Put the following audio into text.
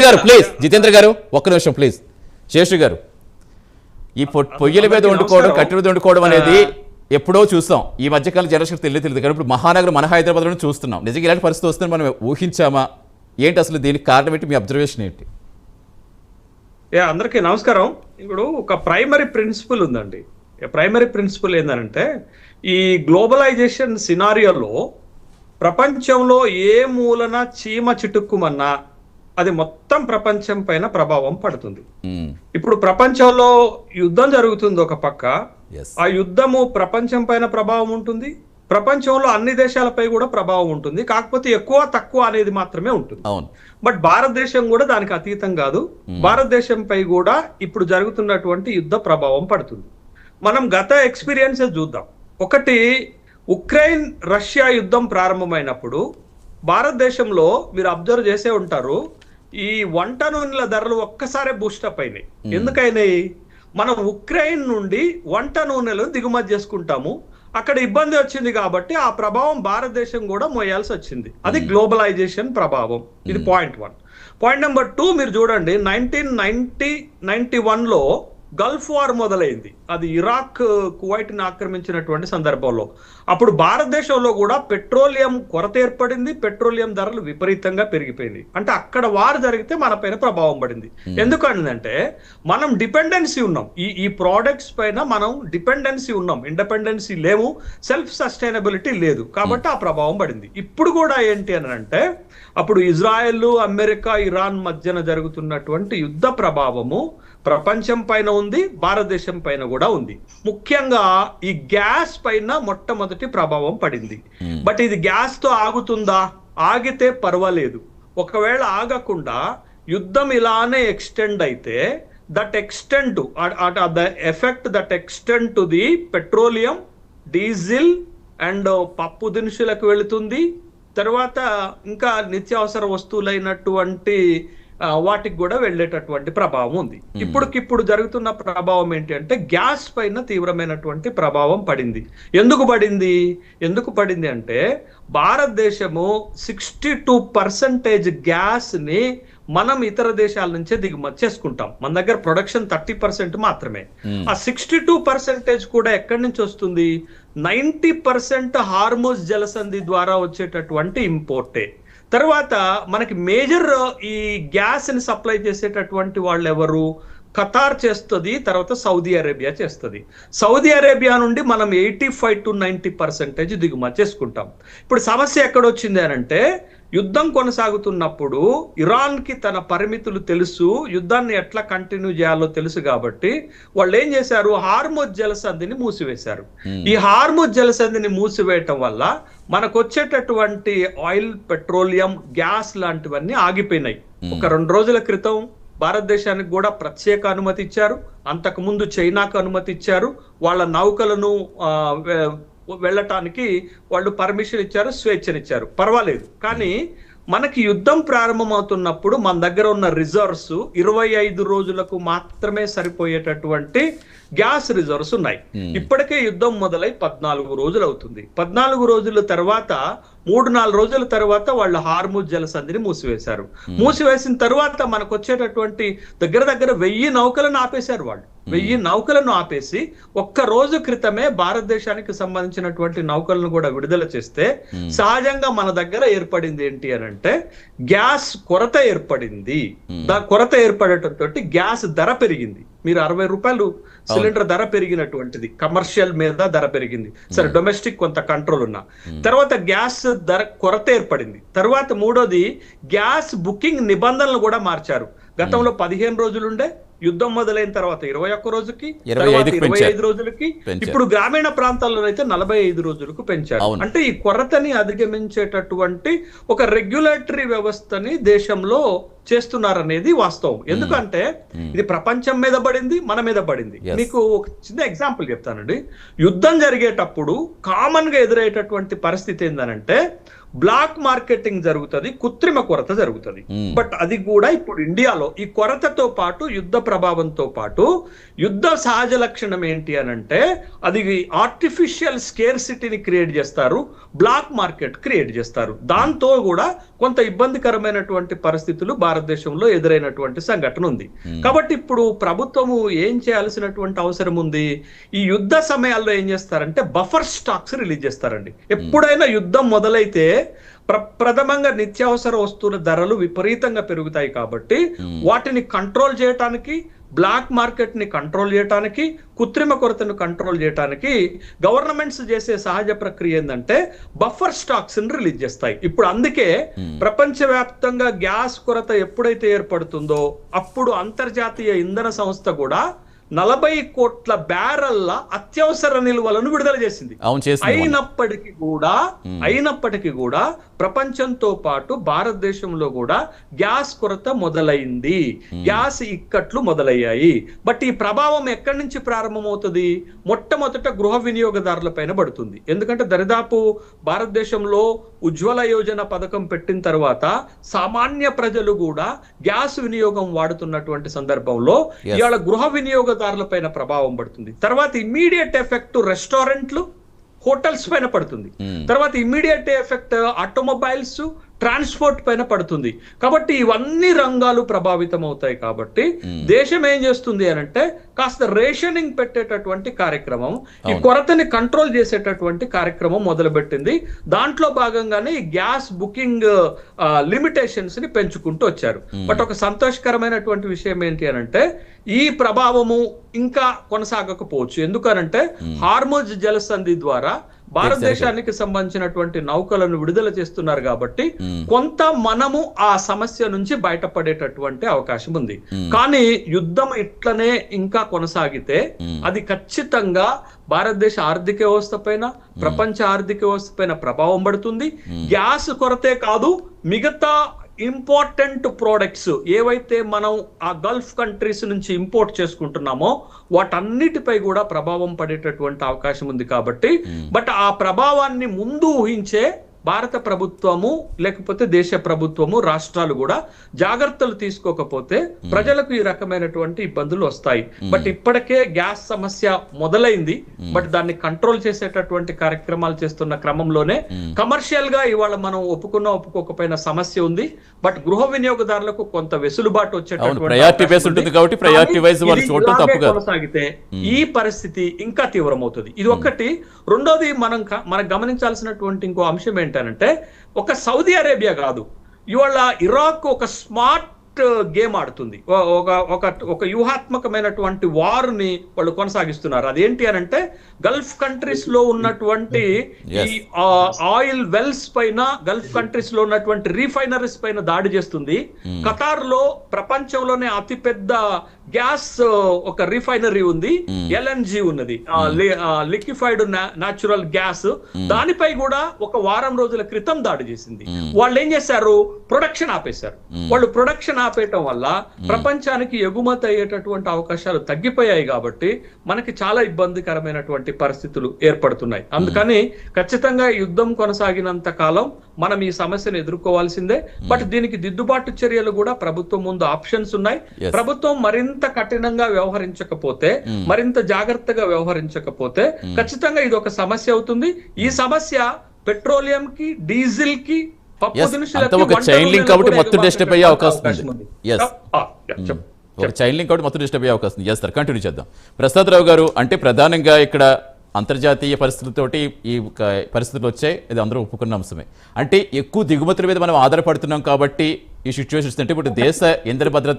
గారు ప్లీజ్, జితేంద్ర గారు ఒక్క నిమిషం ప్లీజ్. శేషు గారు, ఈ పొయ్యిల మీద వండుకోవడం, కట్టెల మీద వండుకోవడం అనేది ఎప్పుడో చూస్తాం. ఈ మధ్యకాలం జనరేషన్ తెలియదు కానీ ఇప్పుడు మహానగరం మన హైదరాబాద్లో చూస్తున్నాం. నిజంగా ఇలాంటి పరిస్థితి వస్తుందని మనం ఊహించామా? ఏంటి అసలు దీనికి కారణం ఏంటి? మీ అబ్జర్వేషన్ ఏంటి? అందరికీ నమస్కారం. ఇప్పుడు ఒక ప్రైమరీ ప్రిన్సిపల్ ఉందండి. ప్రైమరీ ప్రిన్సిపల్ ఏంటంటే, ఈ గ్లోబలైజేషన్ సినారియోలో ప్రపంచంలో ఏ మూలన చీమ చిటుక్కుమన్నా అది మొత్తం ప్రపంచం పైన ప్రభావం పడుతుంది. ఇప్పుడు ప్రపంచంలో యుద్ధం జరుగుతుంది ఒక పక్క, ఆ యుద్ధము ప్రపంచం పైన ప్రభావం ఉంటుంది, ప్రపంచంలో అన్ని దేశాలపై కూడా ప్రభావం ఉంటుంది. కాకపోతే ఎక్కువ తక్కువ అనేది మాత్రమే ఉంటుంది. బట్ భారతదేశం కూడా దానికి అతీతం కాదు. భారతదేశంపై కూడా ఇప్పుడు జరుగుతున్నటువంటి యుద్ధ ప్రభావం పడుతుంది. మనం గత ఎక్స్పీరియన్సెస్ చూద్దాం. ఒకటి, ఉక్రెయిన్ రష్యా యుద్ధం ప్రారంభమైనప్పుడు భారతదేశంలో మీరు అబ్జర్వ్ చేసే ఉంటారు, ఈ వంట నూనెల ధరలు ఒక్కసారి బూస్టప్ అయినాయి. ఎందుకైనాయి? మనం ఉక్రెయిన్ నుండి వంట నూనెలు దిగుమతి చేసుకుంటాము. అక్కడ ఇబ్బంది వచ్చింది కాబట్టి ఆ ప్రభావం భారతదేశం కూడా మోయాల్సి వచ్చింది. అది గ్లోబలైజేషన్ ప్రభావం. ఇది పాయింట్ 1. పాయింట్ నెంబర్ 2, మీరు చూడండి, 1991లో గల్ఫ్ వార్ మొదలైంది. అది ఇరాక్ కువైట్ని ఆక్రమించినటువంటి సందర్భంలో అప్పుడు భారతదేశంలో కూడా పెట్రోలియం కొరత ఏర్పడింది, పెట్రోలియం ధరలు విపరీతంగా పెరిగిపోయింది. అంటే అక్కడ వార్ జరిగితే మన పైన ప్రభావం పడింది. ఎందుకంటే మనం డిపెండెన్సీ ఉన్నాం, ఈ ప్రోడక్ట్స్ పైన మనం డిపెండెన్సీ ఉన్నాం, ఇండిపెండెన్సీ లేవు, సెల్ఫ్ సస్టైనబిలిటీ లేదు, కాబట్టి ఆ ప్రభావం పడింది. ఇప్పుడు కూడా ఏంటి అని అంటే, అప్పుడు ఇజ్రాయెల్, అమెరికా, ఇరాన్ మధ్యన జరుగుతున్నటువంటి యుద్ధ ప్రభావము ప్రపంచం పైన ఉంది, భారతదేశం పైన కూడా ఉంది. ముఖ్యంగా ఈ గ్యాస్ పైన మొట్టమొదటి ప్రభావం పడింది. బట్ ఇది గ్యాస్ తో ఆగుతుందా? ఆగితే పర్వాలేదు. ఒకవేళ ఆగకుండా యుద్ధం ఇలానే ఎక్స్టెండ్ అయితే, that extend the effect that extend to the petroleum, diesel and పప్పు దినుసులకు వెళుతుంది. తర్వాత ఇంకా నిత్యావసర వస్తువులైనటువంటి వాటికి కూడా వెళ్ళేటటువంటి ప్రభావం ఉంది. ఇప్పటికిప్పుడు జరుగుతున్న ప్రభావం ఏంటి అంటే, గ్యాస్ పైన తీవ్రమైనటువంటి ప్రభావం పడింది. ఎందుకు పడింది అంటే, భారతదేశము 62% గ్యాస్ ని మనం ఇతర దేశాల నుంచే దిగుమతి చేసుకుంటాం. మన దగ్గర ప్రొడక్షన్ 30% మాత్రమే. ఆ 62% కూడా ఎక్కడి నుంచి వస్తుంది? 90% హార్మోజ్ జలసంధి ద్వారా వచ్చేటటువంటి ఇంపోర్టే. తర్వాత మనకి మేజర్ ఈ గ్యాస్ ని సప్లై చేసేటటువంటి వాళ్ళు ఎవరు? ఖతార్ చేస్తుంది, తర్వాత సౌదీ అరేబియా చేస్తుంది. సౌదీ అరేబియా నుండి మనం 85 to 90% దిగుమతి చేసుకుంటాం. ఇప్పుడు సమస్య ఎక్కడొచ్చింది అని అంటే, యుద్ధం కొనసాగుతున్నప్పుడు ఇరాన్ కి తన పరిమితులు తెలుసు, యుద్ధాన్ని ఎట్లా కంటిన్యూ చేయాలో తెలుసు కాబట్టి వాళ్ళు ఏం చేశారు? హార్మోజ్ జలసంధిని మూసివేశారు. ఈ హార్మోజ్ జలసంధిని మూసివేయటం వల్ల మనకు వచ్చేటటువంటి ఆయిల్, పెట్రోలియం, గ్యాస్ లాంటివన్నీ ఆగిపోయినాయి. ఒక 2 రోజుల క్రితం భారతదేశానికి కూడా ప్రత్యేక అనుమతి ఇచ్చారు. అంతకు ముందు చైనాకు అనుమతి ఇచ్చారు. వాళ్ళ నౌకలను వెళ్ళటానికి వాళ్ళు పర్మిషన్ ఇచ్చారు, స్వేచ్ఛనిచ్చారు, పర్వాలేదు. కానీ మనకి యుద్ధం ప్రారంభమవుతున్నప్పుడు మన దగ్గర ఉన్న రిజర్వ్స్ 25 రోజులకు మాత్రమే సరిపోయేటటువంటి గ్యాస్ రిజర్వ్స్ ఉన్నాయి. ఇప్పటికే యుద్ధం మొదలై 14 రోజులు అవుతుంది. 14 రోజుల తర్వాత 3-4 రోజుల తర్వాత వాళ్ళు హార్మూజ్ జలసంధిని మూసివేశారు. మూసివేసిన తర్వాత మనకు వచ్చేటటువంటి దగ్గర 1000 నౌకలను ఆపేశారు. వాళ్ళు 1000 నౌకలను ఆపేసి ఒక్క రోజు క్రితమే భారతదేశానికి సంబంధించినటువంటి నౌకలను కూడా విడుదల చేస్తే, సహజంగా మన దగ్గర ఏర్పడింది ఏంటి అని అంటే, గ్యాస్ కొరత ఏర్పడింది. కొరత ఏర్పడటంతో గ్యాస్ ధర పెరిగింది. మీరు 60 రూపాయలు సిలిండర్ ధర పెరిగినటువంటిది, కమర్షియల్ మీద ధర పెరిగింది. సరే, డొమెస్టిక్ కొంత కంట్రోల్ ఉన్నా. తర్వాత గ్యాస్ ధర కొరత ఏర్పడింది. తర్వాత మూడోది, గ్యాస్ బుకింగ్ నిబంధనలు కూడా మార్చారు. గతంలో 15 రోజులుండే, యుద్ధం మొదలైన తర్వాత 21 రోజుకి, 25 రోజులకి, ఇప్పుడు గ్రామీణ ప్రాంతాల్లో అయితే 45 రోజులకు పెంచారు. అంటే ఈ కొరతని అధిగమించేటటువంటి ఒక రెగ్యులేటరీ వ్యవస్థని దేశంలో చేస్తున్నారనేది వాస్తవం. ఎందుకంటే ఇది ప్రపంచం మీద పడింది, మన మీద పడింది. మీకు ఒక చిన్న ఎగ్జాంపుల్ చెప్తానండి. యుద్ధం జరిగేటప్పుడు కామన్ గా ఎదురయ్యేటటువంటి పరిస్థితి ఏంటంటే, బ్లాక్ మార్కెటింగ్ జరుగుతుంది, కృత్రిమ కొరత జరుగుతుంది. బట్ అది కూడా ఇప్పుడు ఇండియాలో ఈ కొరతతో పాటు, యుద్ధ ప్రభావంతో పాటు, యుద్ధ సహజ లక్షణం ఏంటి అని అంటే, అది ఆర్టిఫిషియల్ స్కేర్సిటీని క్రియేట్ చేస్తారు, బ్లాక్ మార్కెట్ క్రియేట్ చేస్తారు. దాంతో కూడా కొంత ఇబ్బందికరమైనటువంటి పరిస్థితులు భారతదేశంలో ఎదురైనటువంటి సంఘటన ఉంది. కాబట్టి ఇప్పుడు ప్రభుత్వము ఏం చేయాల్సినటువంటి అవసరం ఉంది? ఈ యుద్ధ సమయాల్లో ఏం చేస్తారంటే బఫర్ స్టాక్స్ రిలీజ్ చేస్తారండి. ఎప్పుడైనా యుద్ధం మొదలైతే ప్రథమంగా నిత్యావసర వస్తువుల ధరలు విపరీతంగా పెరుగుతాయి కాబట్టి వాటిని కంట్రోల్ చేయడానికి, బ్లాక్ మార్కెట్ ని కంట్రోల్ చేయడానికి, కృత్రిమ కొరతను కంట్రోల్ చేయడానికి గవర్నమెంట్స్ చేసే సహజ ప్రక్రియ ఏంటంటే బఫర్ స్టాక్స్ ని రిలీజ్ చేస్తాయి. ఇప్పుడు అందుకే ప్రపంచవ్యాప్తంగా గ్యాస్ కొరత ఎప్పుడైతే ఏర్పడుతుందో అప్పుడు అంతర్జాతీయ ఇంధన సంస్థ కూడా 40 కోట్ల బ్యారెల్ల అత్యవసర నిల్వలను విడుదల చేసింది. అయినప్పటికీ కూడా ప్రపంచంతో పాటు భారతదేశంలో కూడా గ్యాస్ కొరత మొదలైంది, గ్యాస్ ఇక్కట్లు మొదలయ్యాయి. బట్ ఈ ప్రభావం ఎక్కడి నుంచి ప్రారంభమవుతుంది? మొట్టమొదట గృహ వినియోగదారుల పైన పడుతుంది. ఎందుకంటే దరిదాపు భారతదేశంలో ఉజ్వల యోజన పథకం పెట్టిన తర్వాత సామాన్య ప్రజలు కూడా గ్యాస్ వినియోగం వాడుతున్నటువంటి సందర్భంలో ఇవాళ గృహ వినియోగదారుల పైన ప్రభావం పడుతుంది. తర్వాత ఇమ్మీడియట్ ఎఫెక్ట్ రెస్టారెంట్లు, హోటల్స్ పైన పడుతుంది. తర్వాత ఇమ్మీడియట్ ఎఫెక్ట్ ఆటోమొబైల్స్, ట్రాన్స్పోర్ట్ పైన పడుతుంది. కాబట్టి ఇవన్నీ రంగాలు ప్రభావితం అవుతాయి. కాబట్టి దేశం ఏం చేస్తుంది అనంటే కాస్త రేషనింగ్ పెట్టేటటువంటి కార్యక్రమం, ఈ కొరతని కంట్రోల్ చేసేటటువంటి కార్యక్రమం మొదలుపెట్టింది. దాంట్లో భాగంగానే ఈ గ్యాస్ బుకింగ్ లిమిటేషన్స్ ని పెంచుకుంటూ వచ్చారు. బట్ ఒక సంతోషకరమైనటువంటి విషయం ఏంటి అనంటే ఈ ప్రభావము ఇంకా కొనసాగకపోవచ్చు. ఎందుకనంటే హార్ముజ్ జలసంధి ద్వారా భారతదేశానికి సంబంధించినటువంటి నౌకలను విడుదల చేస్తున్నారు కాబట్టి కొంత మనము ఆ సమస్య నుంచి బయటపడేటటువంటి అవకాశం ఉంది. కానీ యుద్ధం ఇట్లనే ఇంకా కొనసాగితే అది ఖచ్చితంగా భారతదేశ ఆర్థిక వ్యవస్థ పైన, ప్రపంచ ఆర్థిక వ్యవస్థ పైన ప్రభావం పడుతుంది. గ్యాస్ కొరతే కాదు, మిగతా ఇంపార్టెంట్ ప్రోడక్ట్స్ ఏవైతే మనం ఆ గల్ఫ్ కంట్రీస్ నుంచి ఇంపోర్ట్ చేసుకుంటున్నామో వాటన్నిటిపై కూడా ప్రభావం పడేటటువంటి అవకాశం ఉంది. కాబట్టి బట్ ఆ ప్రభావాన్ని ముందు ఊహించే భారత ప్రభుత్వము లేకపోతే దేశ ప్రభుత్వము, రాష్ట్రాలు కూడా జాగ్రత్తలు తీసుకోకపోతే ప్రజలకు ఈ రకమైనటువంటి ఇబ్బందులు వస్తాయి. బట్ ఇప్పటికే గ్యాస్ సమస్య మొదలైంది. బట్ దాన్ని కంట్రోల్ చేసేటటువంటి కార్యక్రమాలు చేస్తున్న క్రమంలోనే కమర్షియల్ గా ఇవాళ మనం ఒప్పుకోకపోయిన సమస్య ఉంది. బట్ గృహ వినియోగదారులకు కొంత వెసులుబాటు వచ్చేటటువంటి కొనసాగితే ఈ పరిస్థితి ఇంకా తీవ్రమవుతుంది. ఇది ఒకటి. రెండోది మనం గమనించాల్సినటువంటి ఇంకో అంశం ఏంటంటే ఒక సౌదీ అరేబియా కాదు, ఇవాళ ఇరాక్ ఒక స్మార్ట్ గేమ్ ఆడుతుంది. ఒక వ్యూహాత్మకమైనటువంటి వార్ ని వాళ్ళు కొనసాగిస్తున్నారు. అదేంటి అనంటే గల్ఫ్ కంట్రీస్ లో ఉన్నటువంటి ఈ ఆయిల్ వెల్స్ పైన, గల్ఫ్ కంట్రీస్ లో ఉన్నటువంటి రీఫైనరీస్ పైన దాడి చేస్తుంది. ఖతార్ లో ప్రపంచంలోనే అతిపెద్ద గ్యాస్ ఒక రిఫైనరీ ఉంది, ఎల్ఎన్జి ఉన్నది, లిక్విఫైడ్ న్యాచురల్ గ్యాస్. దానిపై కూడా ఒక వారం రోజుల క్రితం దాడి చేసింది. వాళ్ళు ఏం చేశారు? ప్రొడక్షన్ ఆపేశారు. వాళ్ళు ప్రొడక్షన్ ఆపేయటం వల్ల ప్రపంచానికి ఎగుమతి అయ్యేటటువంటి అవకాశాలు తగ్గిపోయాయి. కాబట్టి మనకి చాలా ఇబ్బందికరమైనటువంటి పరిస్థితులు ఏర్పడుతున్నాయి. అందుకని ఖచ్చితంగా యుద్ధం కొనసాగినంత కాలం మనం ఈ సమస్యను ఎదుర్కోవాల్సిందే. బట్ దీనికి దిద్దుబాటు చర్యలు కూడా ప్రభుత్వం ముందు ఆప్షన్స్ ఉన్నాయి. ప్రభుత్వం మరింత కఠినంగా వ్యవహరించకపోతే, మరింత జాగ్రత్తగా వ్యవహరించకపోతే ఖచ్చితంగా ఇది ఒక సమస్య అవుతుంది. ఈ సమస్య పెట్రోలియం కి, డీజిల్ కి, ఒక చైన్ లింక్ కాబట్టి మొత్తం డిస్టర్బ్ అయ్యే అవకాశం ఉంది. ఒక చైన్ లింక్ కాబట్టి మొత్తం డిస్టర్బ్ అయ్యే అవకాశం ఉంది. సార్ కంటిన్యూ చేద్దాం. ప్రసాదరావు గారు, అంటే ప్రధానంగా ఇక్కడ అంతర్జాతీయ పరిస్థితులతోటి ఈ పరిస్థితులు వచ్చాయి, ఇది అందరూ ఒప్పుకున్న అంశమే. అంటే ఎక్కువ దిగుమతుల మీద మనం ఆధారపడుతున్నాం కాబట్టి ఈ సిచ్యువేషన్స్ అంటే ఇప్పుడు దేశ ఇంధన భద్రత